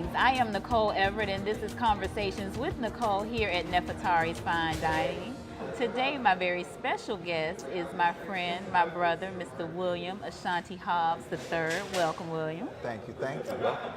Greetings, I am Nicole Everett and this is Conversations with Nicole here at Nefertari's Fine Dining. Today my very special guest is my friend, my brother, Mr. William Ashanti Hobbs III. Welcome, William. Thank you, thanks. Welcome.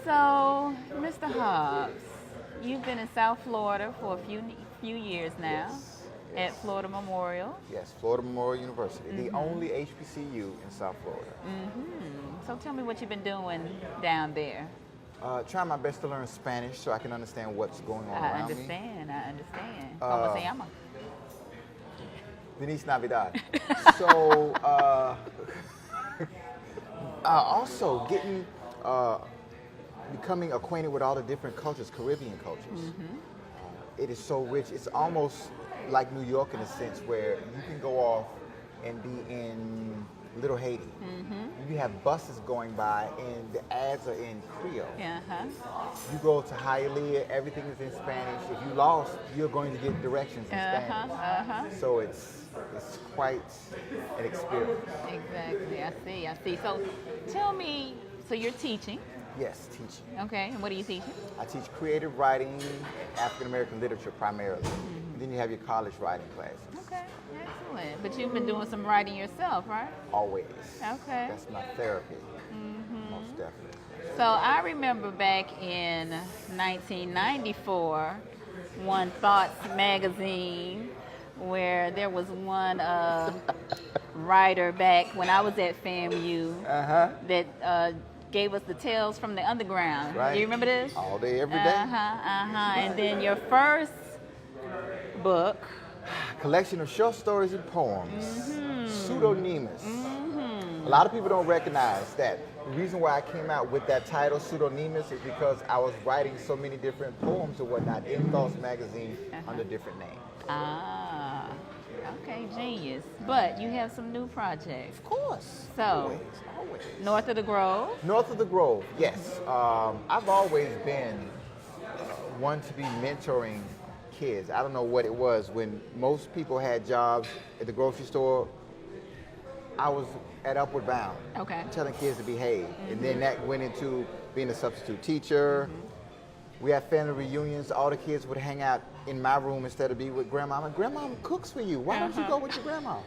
So, Mr. Hobbs, you've been in South Florida for a few years now. Yes. At Florida Memorial. Yes, Florida Memorial University, the only HBCU in South Florida. So tell me what you've been doing down there. Trying my best to learn Spanish so I can understand what's going on around me. I understand. ¿Cómo se llama? Feliz Navidad. So, also becoming acquainted with all the different cultures, Caribbean cultures. It is so rich. It's almost like New York in a sense where you can go off and be in Little Haiti. You have buses going by and the ads are in Creole. You go to Hialeah, everything is in Spanish. If you lost, you're going to get directions in Spanish. So it's quite an experience. Exactly, I see. So tell me, so you're teaching? Yes, teaching. Okay, and what are you teaching? I teach creative writing, African American literature primarily. Then you have your college writing classes. Okay, excellent. But you've been doing some writing yourself, right? Always. Okay. That's my therapy. Most definitely. So I remember back in 1994, one Thoughts magazine, where there was one writer back when I was at FAMU that gave us the Tales from the Underground. Right. Do you remember this? All day, every day. And then your first book, Collection of short stories and poems, Pseudonymous. A lot of people don't recognize that. The reason why I came out with that title, Pseudonymous, is because I was writing so many different poems and whatnot in Thoughts magazine under different names. Okay, genius. But you have some new projects. Of course. So, always. North of the Grove? North of the Grove, yes. I've always been one to be mentoring kids. I don't know what it was. When most people had jobs at the grocery store, I was at Upward Bound, telling kids to behave. And then that went into being a substitute teacher. We had family reunions. All the kids would hang out in my room instead of be with grandma. Grandma cooks for you. Why don't you go with your grandma?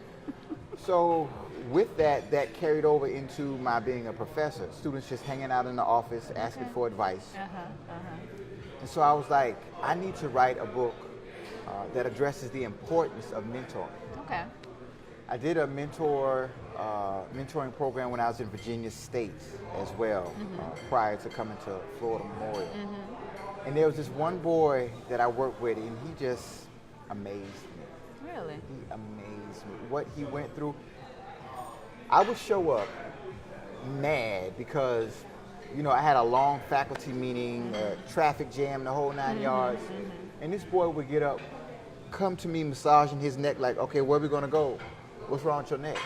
So with that carried over into my being a professor. Students just hanging out in the office asking for advice. And so I was like, I need to write a book that addresses the importance of mentoring. I did a mentoring program when I was in Virginia State as well, prior to coming to Florida Memorial. And there was this one boy that I worked with, and he just amazed me. Really? He amazed me. What he went through. I would show up mad because, I had a long faculty meeting, traffic jam, the whole 9 yards. And this boy would get up, come to me massaging his neck like, okay, where are we going to go? What's wrong with your neck?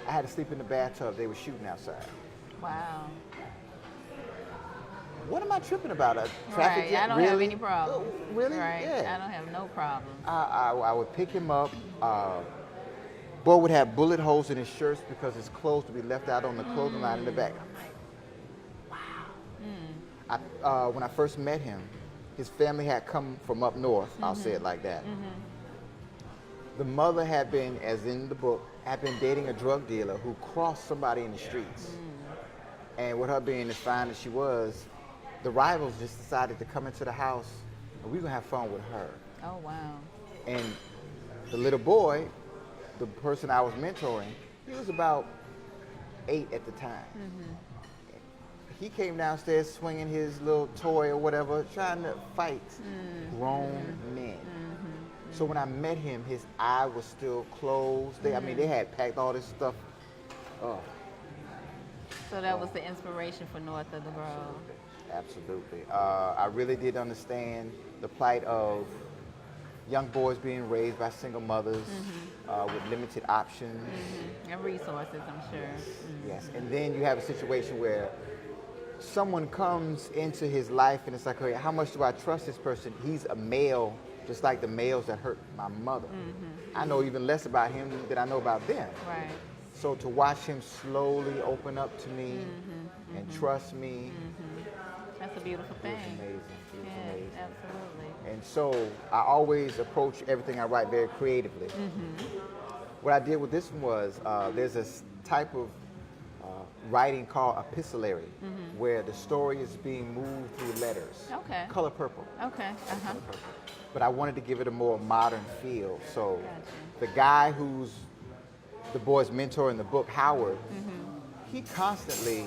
I had to sleep in the bathtub. They were shooting outside. Wow. What am I tripping about? A traffic jam? I don't have any problem. Really? Right. Yeah. I don't have no problem. I would pick him up. Boy would have bullet holes in his shirts because his clothes would be left out on the clothing line in the back. I'm like, wow. When I first met him, his family had come from up north. I'll say it like that. The mother had been, as in the book, had been dating a drug dealer who crossed somebody in the streets. And with her being as fine as she was, the rivals just decided to come into the house and we're going to have fun with her. Oh, wow. And the little boy, the person I was mentoring, he was about 8 at the time. He came downstairs swinging his little toy or whatever, trying to fight grown men. So when I met him, his eye was still closed. They had packed all this stuff up. So that was the inspiration for North of the Grove. Absolutely. I really did understand the plight of young boys being raised by single mothers with limited options. And resources, I'm sure. Yes. And then you have a situation where someone comes into his life and it's like, okay, how much do I trust this person? He's a male, just like the males that hurt my mother. I know even less about him than I know about them. Right. So to watch him slowly open up to me and trust me, That's a beautiful thing. It was amazing. It was Yes, amazing. absolutely. And so I always approach everything I write very creatively. What I did with this one was there's this type of writing called epistolary, where the story is being moved through letters. Okay. Color purple. Okay. Color purple. But I wanted to give it a more modern feel. So Gotcha. the guy who's the boy's mentor in the book, Howard, he constantly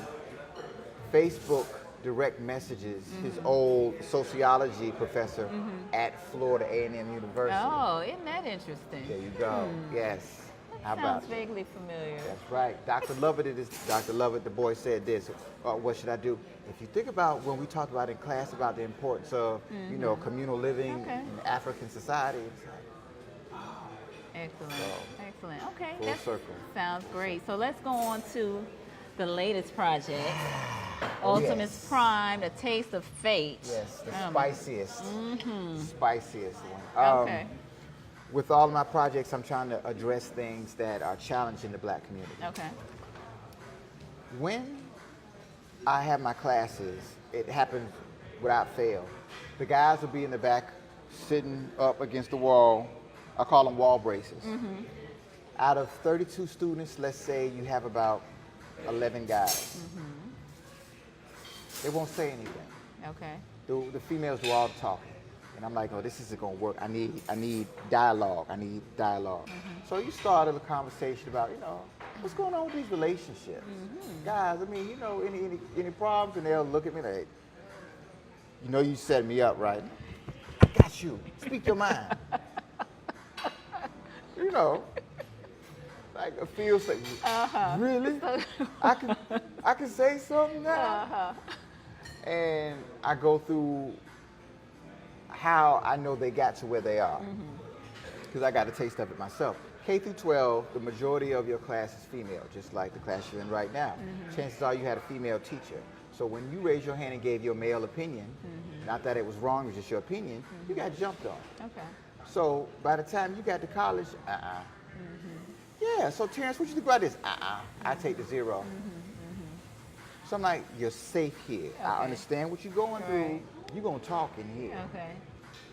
Facebook direct messages his old sociology professor at Florida A&M University. Oh, isn't that interesting? There you go. Yes. How about Sounds it? vaguely familiar. That's right. Dr. Lovett, the boy said this. What should I do? If you think about when we talked about in class about the importance of, communal living in African society, it's like, Excellent. So, Excellent. Okay. full That circle. sounds great. So let's go on to the latest project, Oh, Ultimus yes. Primed, A Taste of Fate. yes, the Um, spiciest one. Okay. With all of my projects, I'm trying to address things that are challenging the black community. Okay. When I have my classes, it happens without fail. The guys will be in the back, sitting up against the wall. I call them wall braces. Out of 32 students, let's say you have about 11 guys. They won't say anything. Okay. The females do all the talking. And I'm like, oh, this isn't gonna work. I need dialogue. I need dialogue. So you started a conversation about, what's going on with these relationships? Guys, I mean, any problems? And they'll look at me like, you set me up, right? I got you. Speak your mind. Like it feels like, really? I can say something now. And I go through how I know they got to where they are, because I got a taste of it myself. K through 12, the majority of your class is female, just like the class you're in right now. Chances are you had a female teacher. So when you raised your hand and gave your male opinion, not that it was wrong, it was just your opinion, you got jumped on. Okay. So by the time you got to college, Yeah, so Terrence, what you think about this? I take the 0. So I'm like, you're safe here. I understand what you're going through. You're going to talk in here. Okay.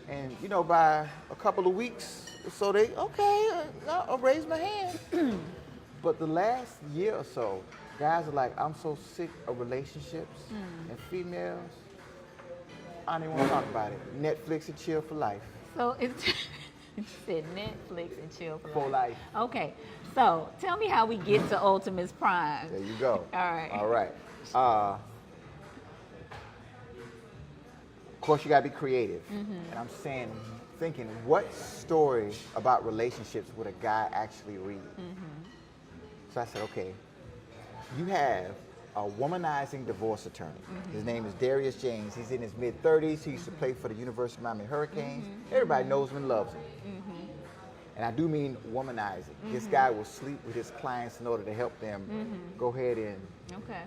And, by a couple of weeks, so I'll raise my hand. But the last year or so, guys are like, I'm so sick of relationships and females. I don't even want to talk about it. Netflix and chill for life. So it's you said Netflix and chill For life. Okay. So tell me how we get to Ultimus Prime. There you go. All right. All right. Of course, you got to be creative. And I'm thinking, what story about relationships would a guy actually read? So I said, okay, you have a womanizing divorce attorney. His name is Darius James. He's in his mid-30s. He used to play for the University of Miami Hurricanes. Everybody knows him and loves him. And I do mean womanizing. This guy will sleep with his clients in order to help them go ahead and... Okay.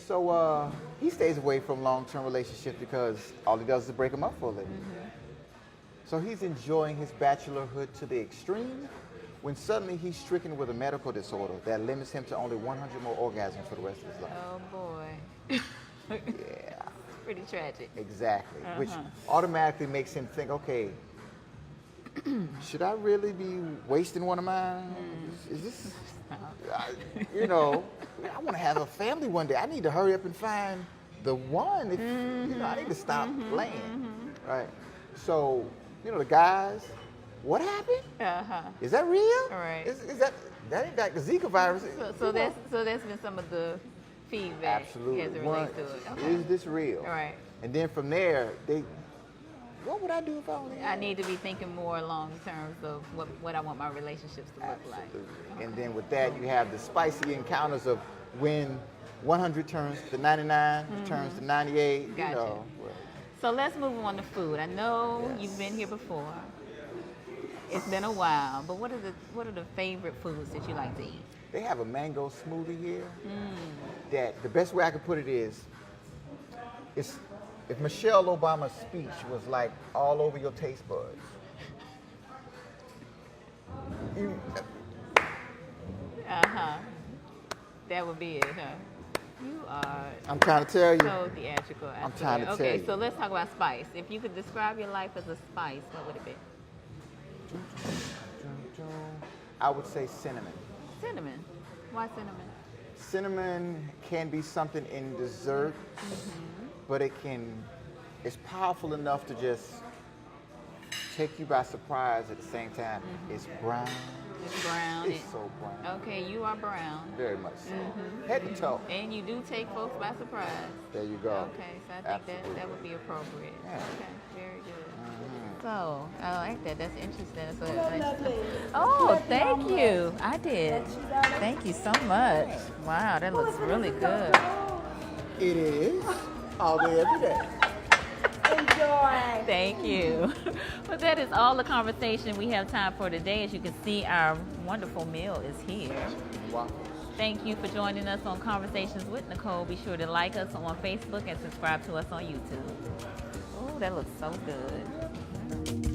So he stays away from long-term relationships because all he does is break them up for a living. So he's enjoying his bachelorhood to the extreme when suddenly he's stricken with a medical disorder that limits him to only 100 more orgasms for the rest of his life. Oh boy. Yeah, Pretty tragic. exactly. Which automatically makes him think, okay, should I really be wasting one of mine? Is this, I want to have a family one day. I need to hurry up and find the one. If, I need to stop playing, right? So, the guys, what happened? Is that real? All right. Is that ain't like the Zika virus? So that's been some of the feedback Absolutely. as it relates to it. Okay. Is this real? All right. And then from there, what would I do if I only had? I need to be thinking more along terms of what I want my relationships to look like. Absolutely. And then with that, you have the spicy encounters of when 100 turns to 99, turns to 98. Gotcha. So let's move on to food. I know you've been here before. It's been a while, but what are the favorite foods that you like to eat? They have a mango smoothie here. That the best way I could put it is, if Michelle Obama's speech was like all over your taste buds. That would be it, huh? You are I'm trying to tell you. so theatrical. I I'm swear. trying to tell Okay, you. so let's talk about spice. If you could describe your life as a spice, what would it be? I would say cinnamon. Cinnamon. Why cinnamon? Cinnamon can be something in dessert, but it's powerful enough to just take you by surprise at the same time. It's brown. It's brown. It's so brown. Okay, you are brown. Very much so. Head to toe. And you do take folks by surprise. There you go. Okay, so I think that would be appropriate. Yeah. Okay, very good. So, I like that. That's interesting. Oh, thank you. I did. Thank you so much. Wow, that looks really good. It is all day, every day. Enjoy. Thank you. Well, that is all the conversation we have time for today. As you can see, our wonderful meal is here. Wow. Thank you for joining us on Conversations with Nicole. Be sure to like us on Facebook and subscribe to us on YouTube. Oh, that looks so good.